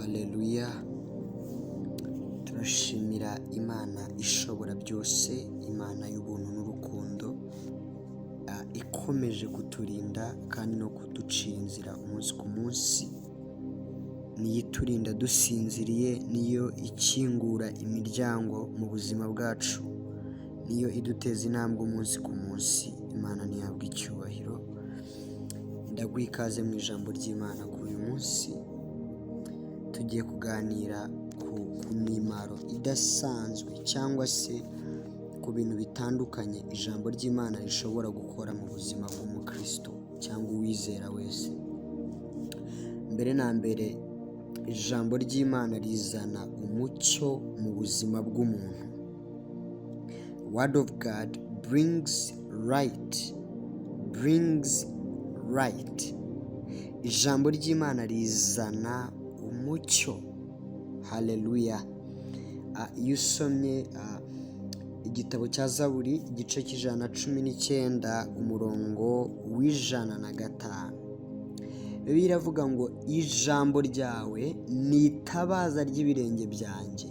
Haleluya. Turashimira Imana ishobora byose, Imana y'ubuntu n'urukundo, ikomeje kuturinda kandi no kuducira inzira umunsi ku munsi. Niyo iturinda dusinziriye, niyo ikingura imiryango mu buzima bwacu, niyo iduteza intambwe umunsi ku munsi. Imana ntihabwe icyubahiro. Ndaguha ikaze mu ijambo ry'Imana kuri uyu munsi. Tugiye kuganira ku mimaro idasanzwe cyangwa se ku bintu bitandukanye ijambo ry'Imana rishobora gukora mu buzima bw'umukristo cyangwa uwizera wese. Mbere na mbere, ijambo ry'Imana rizana umucyo mu buzima bw'umuntu. Word of God brings light. Ijambo ry'Imana rizana umucyo. Haleluya. Iyo usomye igitabo cya Zaburi igice cy'119 umurongo w'105, Bibiliya iravuga ngo ijambo ryawe ni itabaza ry'ibirenge byanjye,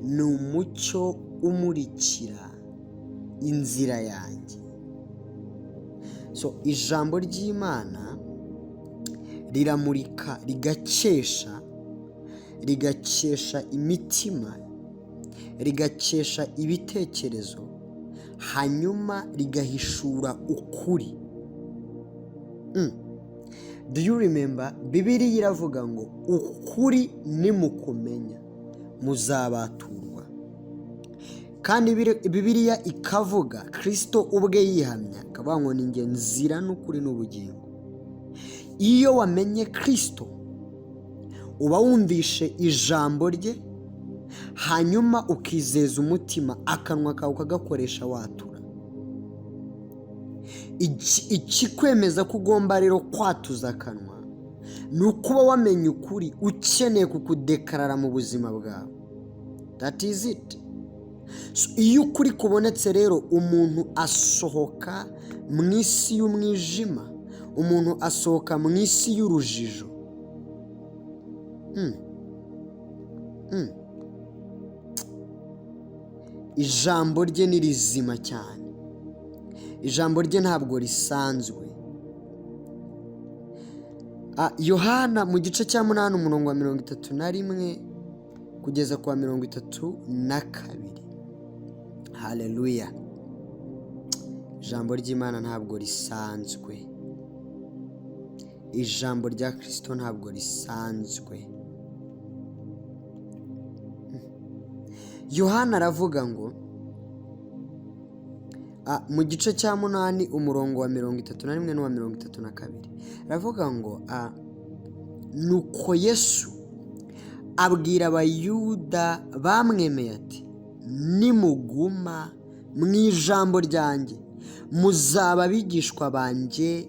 ni umucyo umurikira inzira yanjye. So ijambo ry'Imana riramurika, rigakesha imitima, rigakesha ibitekerezo, hanyuma rigahishura ukuri. Do you remember? Bibiliya iravuga ngo ukuri nimukumenya muzabaturwa. Kandi Bibiliya ikavuga, Kristo ubwe yihamya akavuga ngo ni njye nzira n'ukuri n'ubugingo. Iyo wamenye Kristo uba wumvishe ijambo rye, hanyuma ukizeza umutima, akanwa kawe ukagakoresha watura. Ikikwemeza ko ugomba rero kwatuza akanwa ni ukuba wamenye ukuri ukeneye kukudekarara mu buzima bwawe. That is it. So, iyo ukuri kubonetse rero, umuntu asohoka mu isi y'umwijima, umuntu asohoka mu isi y'urujijo. Ijambo rye ni rizima cyane. Ijambo rye ntabwo risanzwe. Yohana mu gice cya 8 umurongo wa 31 kugeza kwa 32. Haleluya. Ijambo ry'Imana ntabwo risanzwe. Ijambo rya Kristo ntabwo risanzwe. Yohana aravuga ngo mu gice cya 8 umurongo wa 31 n'uwa 32, aravuga ngo nuko Yesu abwira abayuda bamwemeye ati, nimuguma mu ijambo ryanjye muzaba abigishwa banjye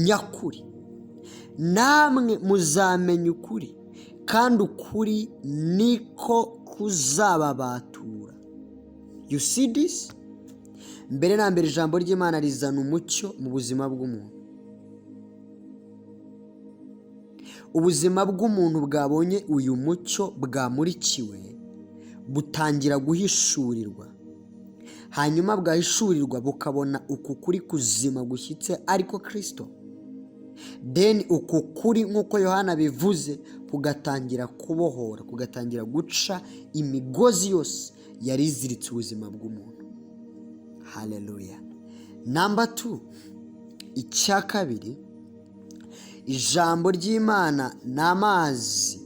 nyakuri, namwe muzamenya ukuri, kandi ukuri niko kuzababatura. You see this? Mbere na mbere, ijambo ry'Imana rizana umucyo mu buzima bw'umuntu. Ubuzima bw'umuntu bwabonye uyu mucyo, bwamurikiwe, butangira guhishurirwa. Hanyuma bwahishurirwa bukabona uku kuri kuzima gushyitse ariko Kristo. Then uku kuri nk'uko Yohana bivuze kugatangira kubohora, kugatangira guca imigozi yose yari iziritse ubuzima bw'umuntu. Haleluya. Number 2, icya kabiri, ijambo ry'Imana ni amazi.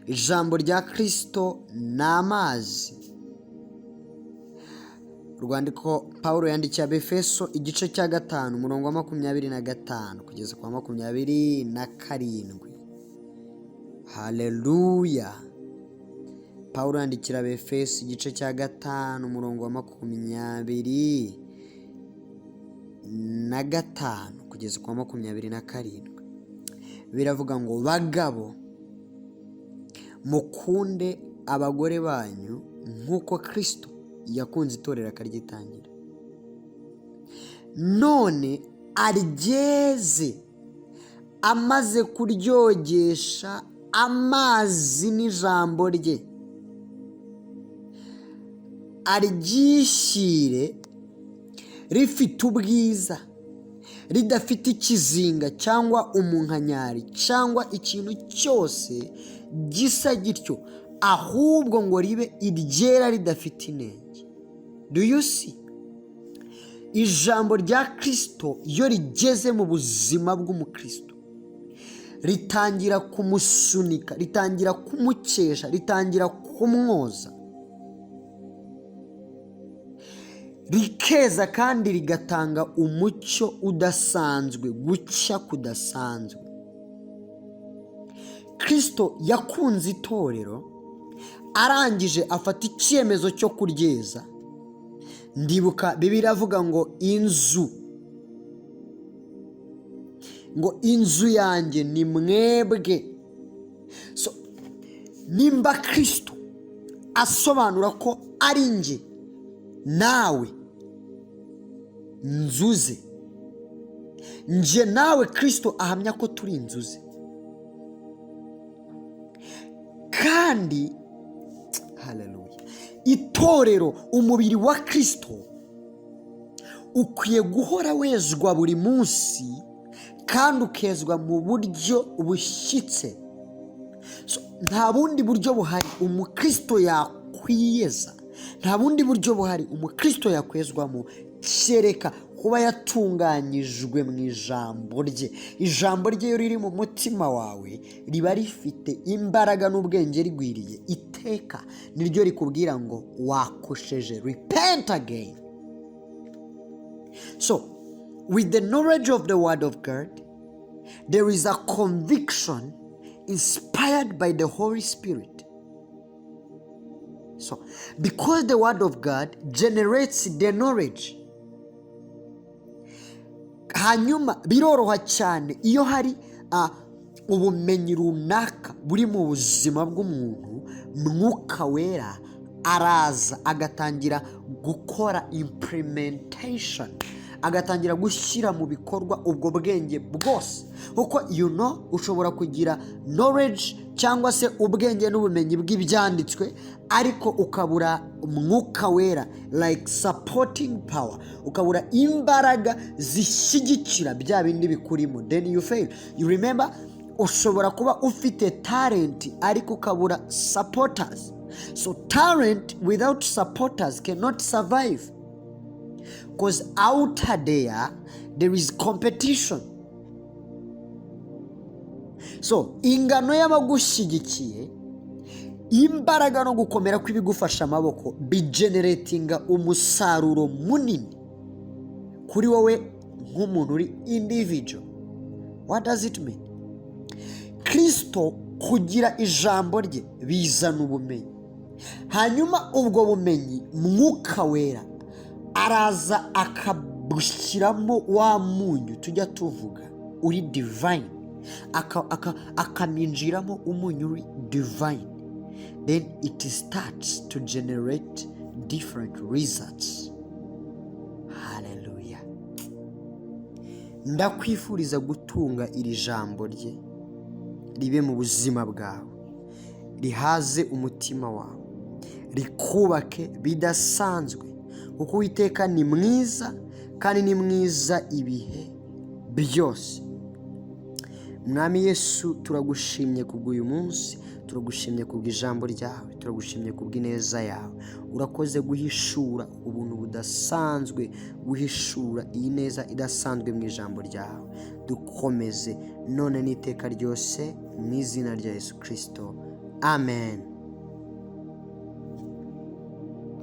Ijambo rya Kristo ni amazi. Urwandiko Pawulo yandikiye Abefeso igice cya 5 umurongo wa 25 kugeza kwa 27. Haleluya. Pawulo yandikira Abefeso igice cya 5 umurongo wa 25 kugeza kwa 27. Biravuga ngo, bagabo mukunde abagore banyu nk'uko Kristo yakunze itorero akaryitangira, none aryeze amaze kuryogesha amazi n'ijambo rye, aryishyire rifite ubwiza, ridafite ikizinga cyangwa umunkanyari cyangwa ikintu cyose gisa gityo, ahubwo ngo ribe iryera ridafite inenge. Do you see? Ijambo rya Kristo iyo rigeze mu buzima bw'umukristo, ritangira kumusunika, ritangira kumukesha, ritangira kumwoza, rikeza kandi rigatanga umucyo udasanzwe, gucya kudasanzwe. Kristo yakunze itorero, arangije afata icyemezo cyo kuryeza. Ndibuka Bibiliya avuga ngo inzu yanjye ni mwebwe. So nimba Kristo asobanura ko ari njye nawe nzuze, nje nawe Kristo ahamya ko turi inzuze. Kandi haleluya, itorero, umubiri wa Kristo ukwiye guhora wezwa buri munsi, kandi ukezwa mu buryo bushyitse. Nta bundi buryo buhari umukristo yakwiyeza, nta bundi buryo buhari umukristo yakwezwamo kereka kuba yatunganyijwe mu ijambo rye. Ijambo rye iyo riri mu mutima wawe riba rifite imbaraga n'ubwenge rigwiriye. Iteka niryo rikubwira ngo wakosheje, repent again. So with the knowledge of the word of God, there is a conviction inspired by the Holy Spirit. So because the word of God generates the knowledge, hanyuma biroroha cyane iyo hari ubumenyi runaka buri mu buzima bw'umuntu, Mwuka Wera araza agatangira gukora implementation, agatangira gushyira mu bikorwa ubwo bwenge bwose. Kuko ushobora kugira knowledge cyangwa se ubwenge n'ubumenyi bw'ibyanditswe, ariko ukabura Mwuka Wera, like supporting power, ukabura imbaraga zishyigikira bya bindi bikurimo, then you fail. You remember, ushobora kuba ufite talent ariko ukabura supporters. So talent without supporters cannot survive, because out there is competition. So ingano y'abagushyigikiye, imbaraga no gukomera kw'ibigufasha amaboko bigeneratinga umusaruro munini kuri wowe nk'umuntu uri individual. What does it mean? Kristo kugira ijambo rye bizana ubumenyi, hanyuma ubwo bumenyi Mwuka Wera araza akabushyiramo wa munyu tujya tuvuga uri divine, akaminjiramo umunyu uri divine, then it starts to generate different results. Hallelujah. Ndakwifuriza gutunga iri jambo rye ribe mu buzima bwawe, rihaze umutima wawe, rikubake bidasanzwe, kuko Uwiteka ni mwiza kandi ni mwiza ibihe byose. Mwami Yesu, turagushimye kubw'uyu munsi, turagushimye kubw'ijambo ryawe, turagushimye kubw'ineza yawe. Urakoze guhishura ubuntu budasanzwe, guhishura iyi neza idasanzwe mu ijambo ryawe. Dukomeze none n'iteka ryose mu izina rya Yesu Kristo. Amen.